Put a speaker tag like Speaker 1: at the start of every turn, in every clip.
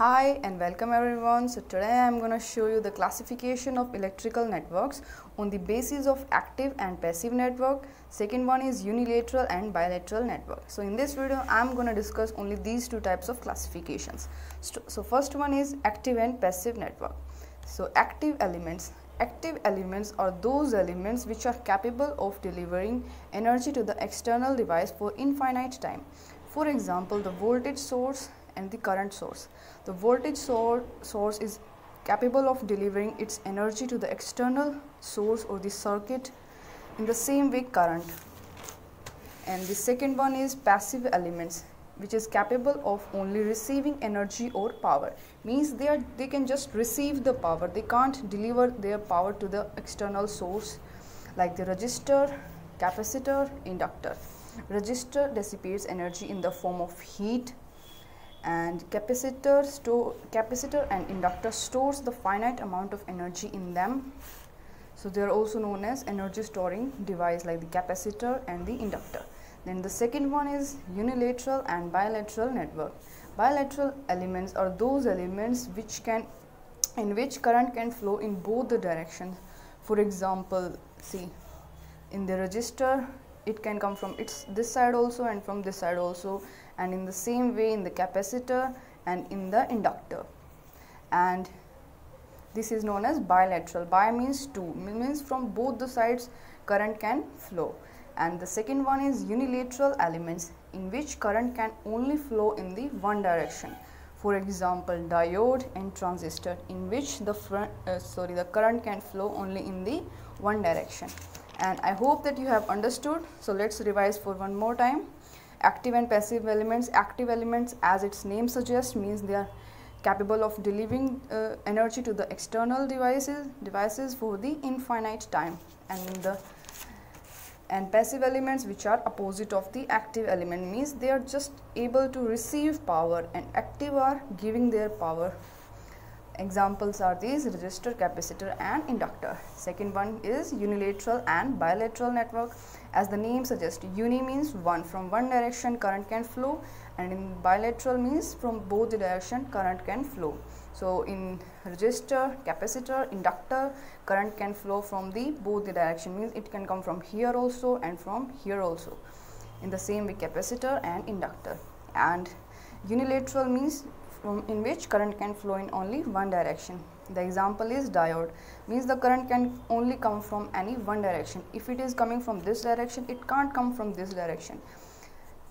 Speaker 1: Hi and welcome everyone. So today I am going to show you the classification of electrical networks on the basis of active and passive network. Second one is unilateral and bilateral network. So in this video I am going to discuss only these two types of classifications. So first one is active and passive network. So active elements are those elements which are capable of delivering energy to the external device for infinite time. For example, the voltage source and the current source. The voltage source is capable of delivering its energy to the external source or the circuit in the same way current. And the second one is passive elements, which is capable of only receiving energy or power. Means they can just receive the power, they can't deliver their power to the external source, like the resistor, capacitor, inductor. Resistor dissipates energy in the form of heat, and capacitor and inductor stores the finite amount of energy in them. So they are also known as energy storing device, like the capacitor and the inductor. Then the second one is unilateral and bilateral network. Bilateral elements are those elements in which current can flow in both the directions. For example, see, in the resistor it can come from this side also and from this side also, and in the same way in the capacitor and in the inductor. And this is known as bilateral. Bi means two, means from both the sides current can flow. And the second one is unilateral elements, in which current can only flow in the one direction. For example, diode and transistor, in which the current can flow only in the one direction. And I hope that you have understood. So let's revise for one more time. Active and passive elements. Active elements, as its name suggests, means they are capable of delivering energy to the external devices for the infinite time. And passive elements, which are opposite of the active element, means they are just able to receive power, and active are giving their power. Examples are these: resistor, capacitor and inductor. Second one is unilateral and bilateral network. As the name suggests, uni means one, from one direction current can flow, and in bilateral means from both the direction current can flow. So in resistor, capacitor, inductor, current can flow from both the direction, means it can come from here also and from here also. In the same way capacitor and inductor. And unilateral means in which current can flow in only one direction. The example is diode, means the current can only come from any one direction. If it is coming from this direction, it can't come from this direction.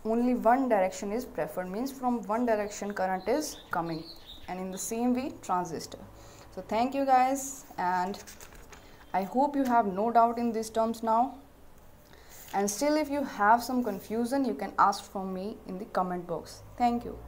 Speaker 1: Only one direction is preferred, means from one direction current is coming. And in the same way transistor. So thank you guys, and I hope you have no doubt in these terms now. And still, if you have some confusion, you can ask from me in the comment box. Thank you.